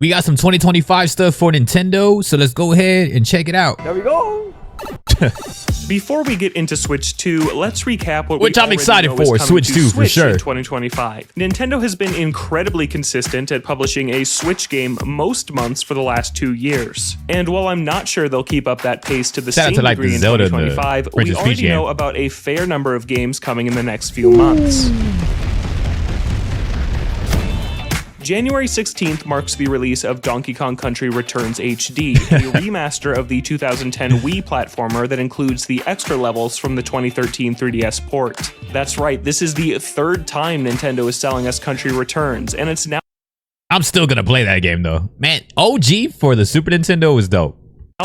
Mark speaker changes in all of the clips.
Speaker 1: We got some 2025 stuff for Nintendo, so let's go ahead and check it out.
Speaker 2: There we go.
Speaker 3: Before we get into Switch 2, let's recap what
Speaker 1: Which
Speaker 3: we
Speaker 1: I'm
Speaker 3: already
Speaker 1: excited
Speaker 3: know
Speaker 1: for,
Speaker 3: is coming
Speaker 1: Switch
Speaker 3: to
Speaker 1: 2 for
Speaker 3: Switch
Speaker 1: sure.
Speaker 3: in 2025. Nintendo has been incredibly consistent at publishing a Switch game most months for the last 2 years. And while I'm not sure they'll keep up that pace to the
Speaker 1: Shout out
Speaker 3: same
Speaker 1: to, like,
Speaker 3: degree
Speaker 1: the
Speaker 3: in
Speaker 1: Zelda and the
Speaker 3: 2025, we
Speaker 1: Princess Peach
Speaker 3: already
Speaker 1: game.
Speaker 3: know about a fair number of games coming in the next few months. January 16th marks the release of Donkey Kong Country Returns HD, a remaster of the 2010 Wii platformer that includes the extra levels from the 2013 3DS port. That's right, this is the third time Nintendo is selling us Country Returns, and it's now
Speaker 1: I'm still gonna play that game though. Man, OG for the Super Nintendo was dope.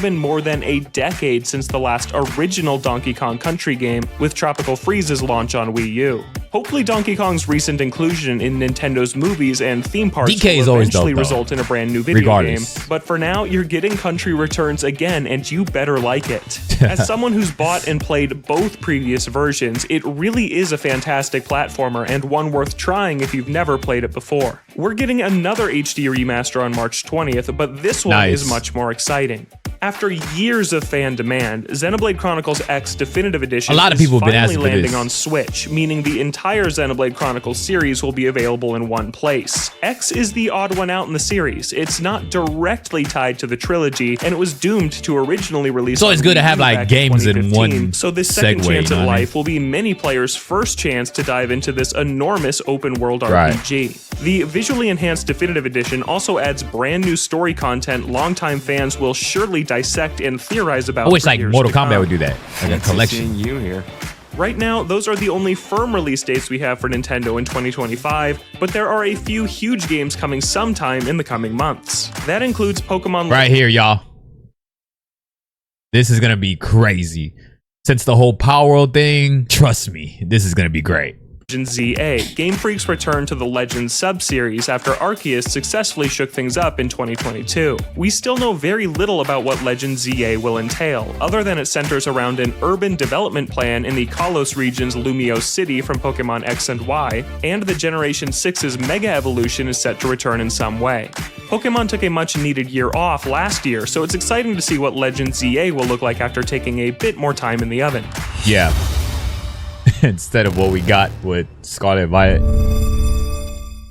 Speaker 3: been more than a decade since the last original Donkey Kong Country game, with Tropical Freeze's launch on Wii U. Hopefully Donkey Kong's recent inclusion in Nintendo's movies and theme parks
Speaker 1: DK is
Speaker 3: will
Speaker 1: always
Speaker 3: eventually
Speaker 1: dope, though.
Speaker 3: result in a brand new video
Speaker 1: Regardless.
Speaker 3: game, but for now, you're getting Country Returns again, and you better like it. As someone who's bought and played both previous versions, it really is a fantastic platformer and one worth trying if you've never played it before. We're getting another HD remaster on March 20th, but this one
Speaker 1: Nice.
Speaker 3: is much more exciting. After years of fan demand, Xenoblade Chronicles X Definitive Edition
Speaker 1: A lot of
Speaker 3: is
Speaker 1: people have been
Speaker 3: finally
Speaker 1: asking for
Speaker 3: landing
Speaker 1: this.
Speaker 3: on Switch, meaning the entire Xenoblade Chronicles series will be available in one place. X is the odd one out in the series. It's not directly tied to the trilogy, and it was doomed to originally release.
Speaker 1: It's always
Speaker 3: on
Speaker 1: good to
Speaker 3: Wii
Speaker 1: have,
Speaker 3: U
Speaker 1: like,
Speaker 3: back
Speaker 1: games in
Speaker 3: 2015,
Speaker 1: one
Speaker 3: So this second
Speaker 1: segue,
Speaker 3: chance
Speaker 1: you know
Speaker 3: at
Speaker 1: what I mean?
Speaker 3: life will be many players' first chance to dive into this enormous open-world
Speaker 1: Right.
Speaker 3: RPG. The visually enhanced Definitive Edition also adds brand new story content longtime fans will surely dissect and theorize about.
Speaker 1: I wish
Speaker 3: for
Speaker 1: like
Speaker 3: years
Speaker 1: Mortal
Speaker 3: to
Speaker 1: Kombat
Speaker 3: come.
Speaker 1: would do that, like a collection.
Speaker 2: Seeing you here.
Speaker 3: Right now, those are the only firm release dates we have for Nintendo in 2025, but there are a few huge games coming sometime in the coming months. That includes Pokemon
Speaker 1: Right here, y'all. This is gonna be crazy. Since the whole Power World thing, trust me, this is gonna be great.
Speaker 3: Legends ZA. Game Freak's return to the Legends sub-series after Arceus successfully shook things up in 2022. We still know very little about what Legends ZA will entail, other than it centers around an urban development plan in the Kalos region's Lumiose City from Pokemon X and Y, and the Generation 6's Mega Evolution is set to return in some way. Pokemon took a much-needed year off last year, so it's exciting to see what Legends ZA will look like after taking a bit more time in the oven.
Speaker 1: Yeah. Instead of what we got with Scarlet and Violet.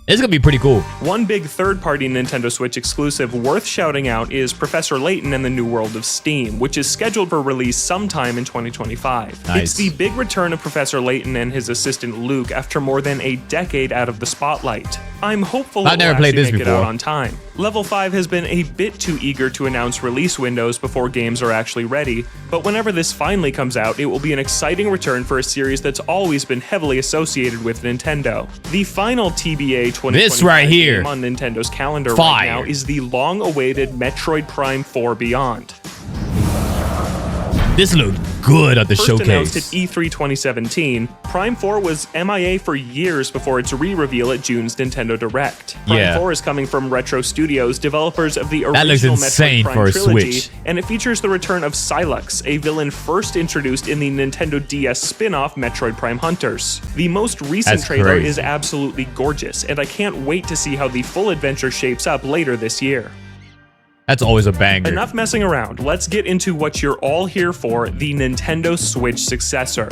Speaker 1: It's gonna be pretty cool.
Speaker 3: One big third-party Nintendo Switch exclusive worth shouting out is Professor Layton and the New World of Steam, which is scheduled for release sometime in 2025.
Speaker 1: Nice.
Speaker 3: It's the big return of Professor Layton and his assistant Luke after more than a decade out of the spotlight. I'm hopeful
Speaker 1: I've
Speaker 3: it
Speaker 1: never
Speaker 3: will
Speaker 1: played
Speaker 3: actually
Speaker 1: this
Speaker 3: make it out
Speaker 1: before.
Speaker 3: on time. Level 5 has been a bit too eager to announce release windows before games are actually ready, but whenever this finally comes out, it will be an exciting return for a series that's always been heavily associated with Nintendo. The final TBA 2025
Speaker 1: This right here.
Speaker 3: game on Nintendo's calendar
Speaker 1: Fire.
Speaker 3: right now is the long-awaited Metroid Prime 4 Beyond.
Speaker 1: This looked good at the
Speaker 3: First announced at
Speaker 1: showcase.
Speaker 3: E3 2017, Prime 4 was MIA for years before its re-reveal at June's Nintendo Direct. Prime
Speaker 1: Yeah.
Speaker 3: 4 is coming from Retro Studios, developers of the
Speaker 1: That looks
Speaker 3: original
Speaker 1: insane
Speaker 3: Metroid Prime
Speaker 1: for a
Speaker 3: trilogy,
Speaker 1: Switch.
Speaker 3: and it features the return of Sylux, a villain first introduced in the Nintendo DS spin-off Metroid Prime Hunters. The most recent
Speaker 1: That's
Speaker 3: trailer
Speaker 1: crazy.
Speaker 3: is absolutely gorgeous, and I can't wait to see how the full adventure shapes up later this year.
Speaker 1: That's always a banger.
Speaker 3: Enough messing around, let's get into what you're all here for, the Nintendo Switch successor.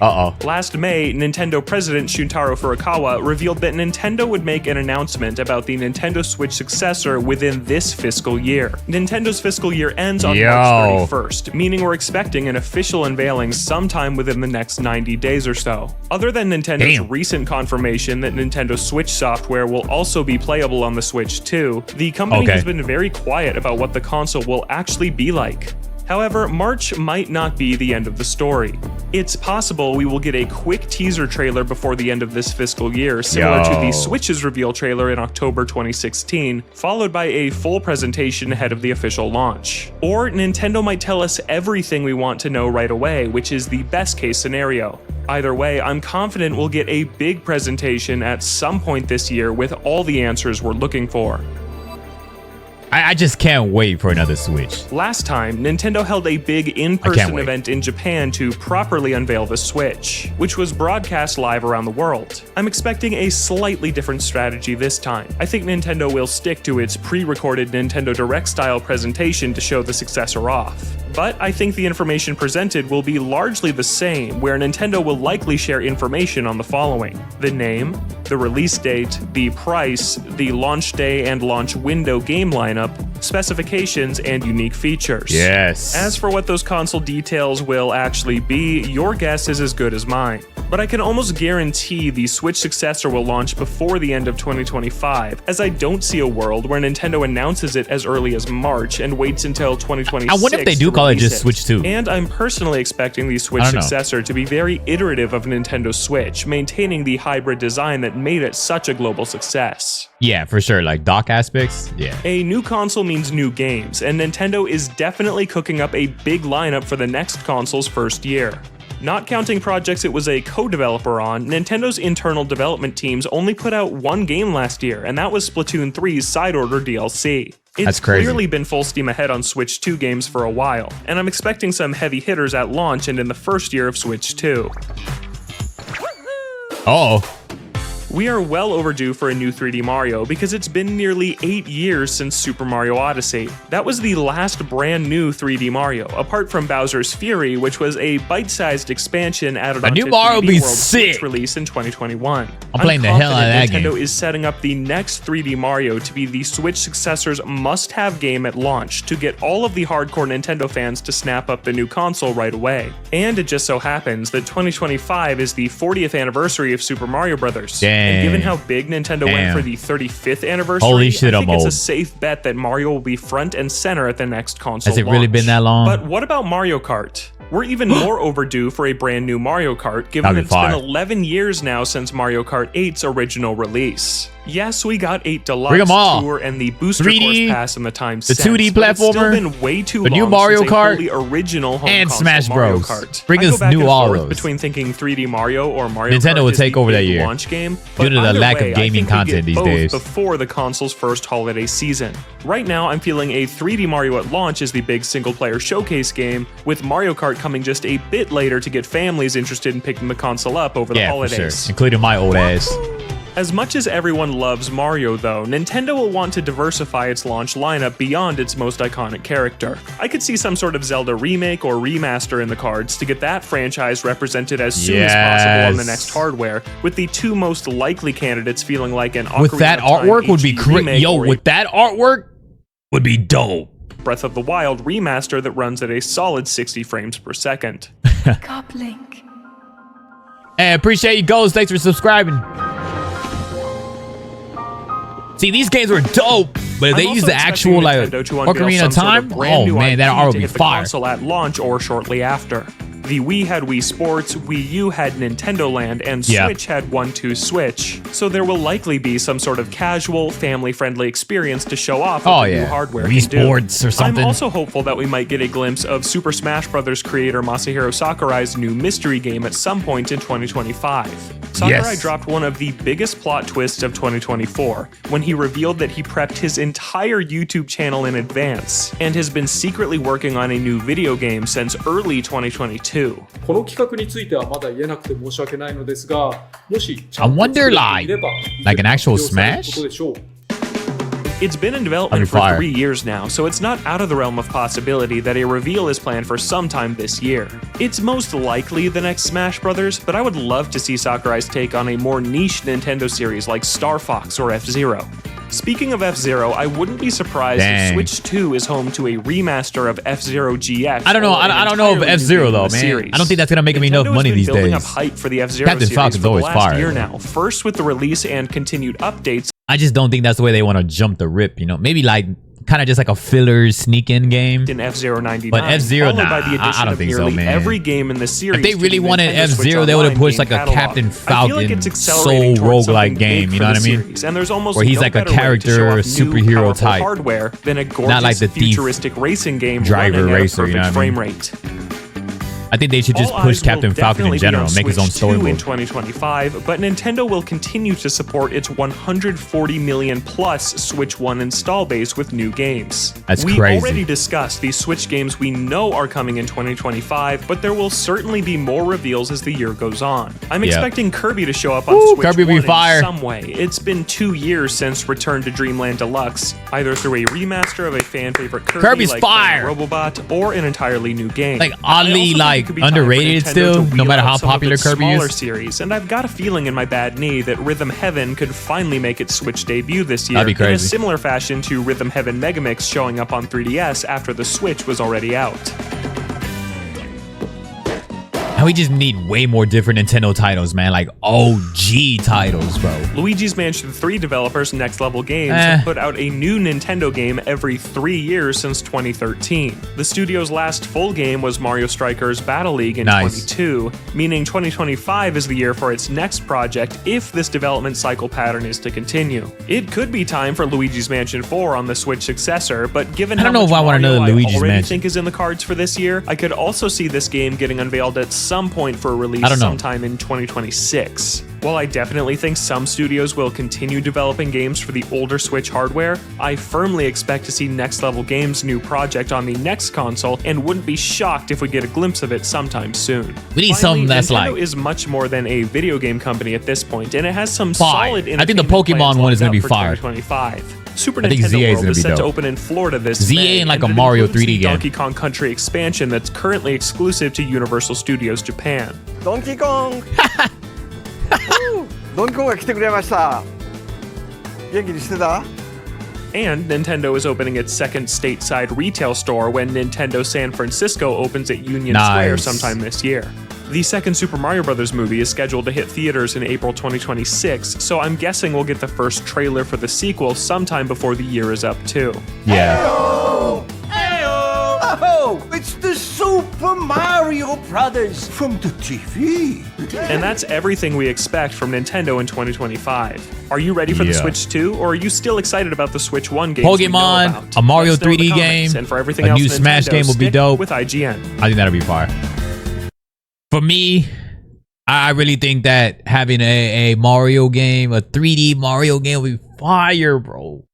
Speaker 1: Uh-oh.
Speaker 3: Last May, Nintendo president Shuntaro Furukawa revealed that Nintendo would make an announcement about the Nintendo Switch successor within this fiscal year. Nintendo's fiscal year ends on
Speaker 1: Yo.
Speaker 3: March 31st, meaning we're expecting an official unveiling sometime within the next 90 days or so. Other than Nintendo's
Speaker 1: Damn.
Speaker 3: recent confirmation that Nintendo Switch software will also be playable on the Switch 2, the company
Speaker 1: Okay.
Speaker 3: has been very quiet about what the console will actually be like. However, March might not be the end of the story. It's possible we will get a quick teaser trailer before the end of this fiscal year, similar to
Speaker 1: Yo.
Speaker 3: the Switch's reveal trailer in October 2016, followed by a full presentation ahead of the official launch. Or Nintendo might tell us everything we want to know right away, which is the best case scenario. Either way, I'm confident we'll get a big presentation at some point this year with all the answers we're looking for.
Speaker 1: I just can't wait for another Switch.
Speaker 3: Last time, Nintendo held a big in-person event in Japan to properly unveil the Switch, which was broadcast live around the world. I'm expecting a slightly different strategy this time. I think Nintendo will stick to its pre-recorded Nintendo Direct style presentation to show the successor off. But I think the information presented will be largely the same, where Nintendo will likely share information on the following: the name, the release date, the price, the launch day and launch window game lineup, specifications, and unique features.
Speaker 1: Yes.
Speaker 3: As for what those console details will actually be, your guess is as good as mine. But I can almost guarantee the Switch successor will launch before the end of 2025, as I don't see a world where Nintendo announces it as early as March and waits until 2026.
Speaker 1: I wonder if they do call it just Switch 2.
Speaker 3: And I'm personally expecting the Switch successor to be very iterative of Nintendo Switch, maintaining the hybrid design that made it such a global success.
Speaker 1: Yeah, for sure. Like dock aspects. Yeah.
Speaker 3: A new console means new games, and Nintendo is definitely cooking up a big lineup for the next console's first year. Not counting projects it was a co-developer on, Nintendo's internal development teams only put out one game last year, and that was Splatoon 3's Side Order DLC. It's clearly been full steam ahead on Switch 2 games for a while, and I'm expecting some heavy hitters at launch and in the first year of Switch 2.
Speaker 1: Oh.
Speaker 3: We are well overdue for a new 3D Mario because it's been nearly 8 years since Super Mario Odyssey. That was the last brand new 3D Mario, apart from Bowser's Fury, which was a bite-sized expansion added onto
Speaker 1: new Mario
Speaker 3: 3D
Speaker 1: be
Speaker 3: World's
Speaker 1: sick.
Speaker 3: Switch release in 2021.
Speaker 1: I'm playing the hell out of that
Speaker 3: Nintendo
Speaker 1: game.
Speaker 3: is setting up the next 3D Mario to be the Switch successor's must-have game at launch to get all of the hardcore Nintendo fans to snap up the new console right away. And it just so happens that 2025 is the 40th anniversary of Super Mario Bros.
Speaker 1: Damn.
Speaker 3: And given how big Nintendo went for the 35th anniversary,
Speaker 1: Holy shit,
Speaker 3: I think
Speaker 1: I'm
Speaker 3: it's a
Speaker 1: old.
Speaker 3: safe bet that Mario will be front and center at the next console
Speaker 1: Has it really
Speaker 3: launch.
Speaker 1: been that long?
Speaker 3: But what about Mario Kart? We're even more overdue for a brand new Mario Kart, given
Speaker 1: That'd
Speaker 3: that
Speaker 1: be
Speaker 3: it's
Speaker 1: fire.
Speaker 3: been 11 years now since Mario Kart 8's original release. Yes, we got 8
Speaker 1: Bring
Speaker 3: Deluxe,
Speaker 1: 'em all.
Speaker 3: Tour, and the Booster
Speaker 1: 3D,
Speaker 3: Course Pass in the time
Speaker 1: the
Speaker 3: since,
Speaker 1: 2D
Speaker 3: but it's still
Speaker 1: platformer,
Speaker 3: been way too
Speaker 1: the new
Speaker 3: long
Speaker 1: Mario
Speaker 3: since a
Speaker 1: Kart,
Speaker 3: fully original home
Speaker 1: and
Speaker 3: console
Speaker 1: Smash
Speaker 3: Mario
Speaker 1: Bros.
Speaker 3: Kart.
Speaker 1: Bring
Speaker 3: I go
Speaker 1: us
Speaker 3: back
Speaker 1: new
Speaker 3: and
Speaker 1: all
Speaker 3: forth
Speaker 1: those.
Speaker 3: between thinking 3D Mario or Mario
Speaker 1: Nintendo
Speaker 3: Kart
Speaker 1: will
Speaker 3: is
Speaker 1: take
Speaker 3: the
Speaker 1: over that
Speaker 3: big
Speaker 1: year.
Speaker 3: launch game,
Speaker 1: Due
Speaker 3: but
Speaker 1: to the
Speaker 3: either
Speaker 1: lack of
Speaker 3: way, I
Speaker 1: gaming
Speaker 3: think we
Speaker 1: content
Speaker 3: get
Speaker 1: these
Speaker 3: both
Speaker 1: days.
Speaker 3: before the console's first holiday season. Right now, I'm feeling a 3D Mario at launch is the big single-player showcase game, with Mario Kart coming just a bit later to get families interested in picking the console up over the
Speaker 1: Yeah, for
Speaker 3: holidays.
Speaker 1: sure. Including my old ass.
Speaker 3: As much as everyone loves Mario, though, Nintendo will want to diversify its launch lineup beyond its most iconic character. I could see some sort of Zelda remake or remaster in the cards to get that franchise represented as soon as possible on the next hardware, with the two most likely candidates feeling like an
Speaker 1: With
Speaker 3: Ocarina
Speaker 1: that
Speaker 3: of Time
Speaker 1: artwork would be
Speaker 3: HD
Speaker 1: crazy.
Speaker 3: remake
Speaker 1: Yo,
Speaker 3: or a
Speaker 1: with that artwork would be dope.
Speaker 3: Breath of the Wild remaster that runs at a solid 60 frames per second.
Speaker 2: Coplink.
Speaker 1: Hey, appreciate you, Ghost. Thanks for subscribing. See, these games were dope, but if they
Speaker 3: I'm
Speaker 1: use
Speaker 3: also
Speaker 1: the actual like
Speaker 3: expecting Nintendo to unveil
Speaker 1: Ocarina
Speaker 3: some
Speaker 1: of
Speaker 3: sort
Speaker 1: Time,
Speaker 3: brand
Speaker 1: oh
Speaker 3: new
Speaker 1: man, that
Speaker 3: IP
Speaker 1: art would
Speaker 3: to
Speaker 1: be
Speaker 3: hit the
Speaker 1: fire.
Speaker 3: console at launch or shortly after. The Wii had Wii Sports, Wii U had Nintendo Land, and Switch had 1-2 Switch. So there will likely be some sort of casual, family-friendly experience to show off what the new hardware
Speaker 1: Wii
Speaker 3: can do.
Speaker 1: Sports or something.
Speaker 3: I'm also hopeful that we might get a glimpse of Super Smash Bros. Creator Masahiro Sakurai's new mystery game at some point in 2025. Sakurai dropped one of the biggest plot twists of 2024 when he revealed that he prepped his entire YouTube channel in advance and has been secretly working on a new video game since early 2022.
Speaker 4: この企画についてはまだ言えなくて申し訳ないのですが、もしちゃ
Speaker 1: I
Speaker 4: んと
Speaker 1: wonder
Speaker 4: 作っていれば
Speaker 1: like an actual
Speaker 4: 発表される
Speaker 1: Smash?
Speaker 4: ことでしょう。
Speaker 3: It's been in development for
Speaker 1: fire.
Speaker 3: 3 years now, so it's not out of the realm of possibility that a reveal is planned for sometime this year. It's most likely the next Smash Bros., but I would love to see Sakurai's take on a more niche Nintendo series like Star Fox or F-Zero. Speaking of F-Zero, I wouldn't be surprised if Switch 2 is home to a remaster of F-Zero GX.
Speaker 1: I don't know. I don't know of F-Zero though, man. I don't think that's gonna make him enough money these
Speaker 3: building
Speaker 1: days.
Speaker 3: up hype for the F-Zero
Speaker 1: Captain
Speaker 3: series
Speaker 1: Falcon's
Speaker 3: for the
Speaker 1: always
Speaker 3: last
Speaker 1: fire,
Speaker 3: year
Speaker 1: though.
Speaker 3: now. First with the release and continued updates.
Speaker 1: I just don't think that's the way they want to jump the rip, you know? Maybe like kind of just like a filler sneak-in game.
Speaker 3: In F-Zero 99,
Speaker 1: But F-Zero,
Speaker 3: followed
Speaker 1: nah,
Speaker 3: by the addition
Speaker 1: I don't
Speaker 3: of
Speaker 1: think so,
Speaker 3: nearly
Speaker 1: man.
Speaker 3: every game in the series.
Speaker 1: If they
Speaker 3: to
Speaker 1: really
Speaker 3: the
Speaker 1: wanted
Speaker 3: Nintendo Switch
Speaker 1: F-Zero, they would have
Speaker 3: Online
Speaker 1: pushed like
Speaker 3: game
Speaker 1: a
Speaker 3: catalog.
Speaker 1: Captain
Speaker 3: I feel
Speaker 1: Falcon
Speaker 3: like it's accelerating
Speaker 1: soul
Speaker 3: towards
Speaker 1: roguelike
Speaker 3: something
Speaker 1: game,
Speaker 3: big
Speaker 1: you
Speaker 3: for
Speaker 1: know
Speaker 3: the
Speaker 1: what I mean?
Speaker 3: series, and there's almost
Speaker 1: Where he's
Speaker 3: no
Speaker 1: like a
Speaker 3: better way to show
Speaker 1: character,
Speaker 3: off new,
Speaker 1: superhero
Speaker 3: powerful
Speaker 1: type.
Speaker 3: hardware than a gorgeous
Speaker 1: Not like the Thief
Speaker 3: futuristic racing game
Speaker 1: driver
Speaker 3: running
Speaker 1: racer,
Speaker 3: at a
Speaker 1: you know
Speaker 3: perfect
Speaker 1: what I mean?
Speaker 3: frame rate.
Speaker 1: I think they should just
Speaker 3: All
Speaker 1: push
Speaker 3: eyes will
Speaker 1: Captain Falcon in
Speaker 3: definitely be
Speaker 1: general,
Speaker 3: on
Speaker 1: make his own
Speaker 3: Switch
Speaker 1: story
Speaker 3: 2 in
Speaker 1: mode.
Speaker 3: 2025, but Nintendo will continue to support its 140 million plus Switch 1 install base with new games.
Speaker 1: That's
Speaker 3: we
Speaker 1: crazy.
Speaker 3: already discussed these Switch games we know are coming in 2025, but there will certainly be more reveals as the year goes on. I'm expecting Kirby to show up on Switch
Speaker 1: Kirby
Speaker 3: 1
Speaker 1: be fire.
Speaker 3: in some way. It's been 2 years since Return to Dreamland Deluxe, either through a remaster of a fan favorite Kirby
Speaker 1: Kirby's
Speaker 3: like
Speaker 1: fire.
Speaker 3: Robobot or an entirely new game.
Speaker 1: Like,
Speaker 3: I
Speaker 1: oddly,
Speaker 3: also think
Speaker 1: like,
Speaker 3: it could be time for
Speaker 1: underrated
Speaker 3: Nintendo
Speaker 1: still,
Speaker 3: to
Speaker 1: no
Speaker 3: wheel
Speaker 1: matter
Speaker 3: out
Speaker 1: how
Speaker 3: some of
Speaker 1: popular
Speaker 3: its
Speaker 1: Kirby
Speaker 3: smaller
Speaker 1: is.
Speaker 3: series, and I've got a feeling in my bad knee that Rhythm Heaven could finally make its Switch debut this year
Speaker 1: That'd be
Speaker 3: in a
Speaker 1: crazy.
Speaker 3: similar fashion to Rhythm Heaven Megamix showing up on 3DS after the Switch was already out.
Speaker 1: And we just need way more different Nintendo titles, man. Like OG titles, bro.
Speaker 3: Luigi's Mansion 3 developers Next Level Games have put out a new Nintendo game every 3 years since 2013. The studio's last full game was Mario Strikers Battle League in
Speaker 1: Nice.
Speaker 3: 22, meaning 2025 is the year for its next project if this development cycle pattern is to continue. It could be time for Luigi's Mansion 4 on the Switch successor, but given
Speaker 1: I don't know
Speaker 3: how much
Speaker 1: if I want
Speaker 3: Mario
Speaker 1: another
Speaker 3: I
Speaker 1: Luigi's
Speaker 3: already
Speaker 1: Mansion.
Speaker 3: think is in the cards for this year, I could also see this game getting unveiled at some point for release
Speaker 1: I don't know.
Speaker 3: sometime in 2026. While I definitely think some studios will continue developing games for the older Switch hardware, I firmly expect to see Next Level Games' new project on the next console and wouldn't be shocked if we get a glimpse of it sometime soon.
Speaker 1: We need
Speaker 3: Finally,
Speaker 1: something that's
Speaker 3: Nintendo
Speaker 1: like
Speaker 3: is much more than a video game company at this point, and it has some
Speaker 1: fire.
Speaker 3: solid
Speaker 1: I think the
Speaker 3: entertainment
Speaker 1: Pokemon
Speaker 3: plans
Speaker 1: one is
Speaker 3: lined
Speaker 1: gonna
Speaker 3: up
Speaker 1: be
Speaker 3: for
Speaker 1: fire.
Speaker 3: 2025. Super
Speaker 1: I think
Speaker 3: Nintendo
Speaker 1: ZA is
Speaker 3: World
Speaker 1: gonna
Speaker 3: is
Speaker 1: be
Speaker 3: set to
Speaker 1: dope.
Speaker 3: open in Florida this
Speaker 1: ZA
Speaker 3: May,
Speaker 1: and like
Speaker 3: and
Speaker 1: a
Speaker 3: it
Speaker 1: Mario
Speaker 3: includes
Speaker 1: 3D
Speaker 3: the
Speaker 1: game.
Speaker 3: Donkey Kong Country expansion that's currently exclusive to Universal Studios Japan.
Speaker 2: ドンキーコンドンキーコンが来てくれました元気にしてた
Speaker 3: And Nintendo is opening its second stateside retail store when Nintendo San Francisco opens at Union Square
Speaker 1: Nice.
Speaker 3: sometime this year. The second Super Mario Bros. Movie is scheduled to hit theaters in April 2026, so I'm guessing we'll get the first trailer for the sequel sometime before the year is up too.
Speaker 1: yeah.
Speaker 2: Oh, it's the Super Mario Brothers from the TV.
Speaker 3: And that's everything we expect from Nintendo in 2025. Are you ready for the
Speaker 1: Yeah.
Speaker 3: Switch 2, or are you still excited about the Switch 1 games we know
Speaker 1: Pokemon,
Speaker 3: about?
Speaker 1: a Mario
Speaker 3: Let us know in the
Speaker 1: 3D
Speaker 3: comments,
Speaker 1: game,
Speaker 3: and for everything
Speaker 1: a
Speaker 3: else
Speaker 1: new
Speaker 3: Nintendo,
Speaker 1: Smash game would be
Speaker 3: stick
Speaker 1: dope.
Speaker 3: with IGN.
Speaker 1: I think that'll be fire. For me, I really think that having a Mario game, a 3D Mario game would be fire, bro.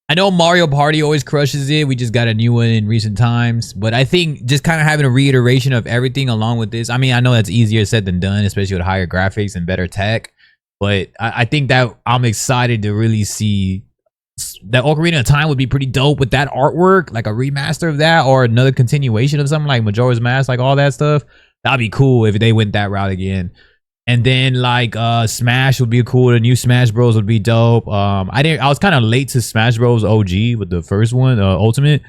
Speaker 1: I know Mario Party always crushes it. We just got a new one in recent times. But I think just kind of having a reiteration of everything along with this. I mean, I know that's easier said than done, especially with higher graphics and better tech. But I think that I'm excited to really see that Ocarina of Time would be pretty dope with that artwork, like a remaster of that or another continuation of something like Majora's Mask, like all that stuff. That'd be cool if they went that route again. And then like Smash would be cool. The new Smash Bros would be dope. I was kind of late to Smash Bros OG with the first one, Ultimate.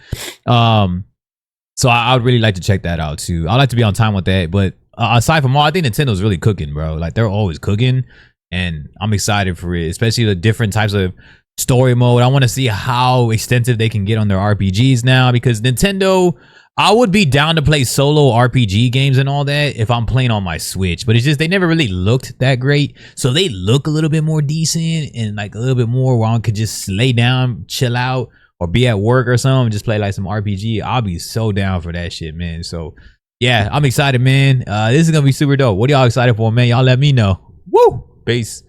Speaker 1: So I would really like to check that out too. I'd like to be on time with that. But aside from all, I think Nintendo's really cooking, bro. Like they're always cooking, and I'm excited for it, especially the different types of story mode. I want to see how extensive they can get on their RPGs now, because Nintendo, I would be down to play solo RPG games and all that if I'm playing on my Switch, but it's just they never really looked that great. So they look a little bit more decent and like a little bit more where I could just lay down, chill out, or be at work or something, just play like some RPG. I'll be so down for that shit, man. So yeah, I'm excited, man. This is gonna be super dope. What are y'all excited for, man? Y'all let me know. Woo! Peace.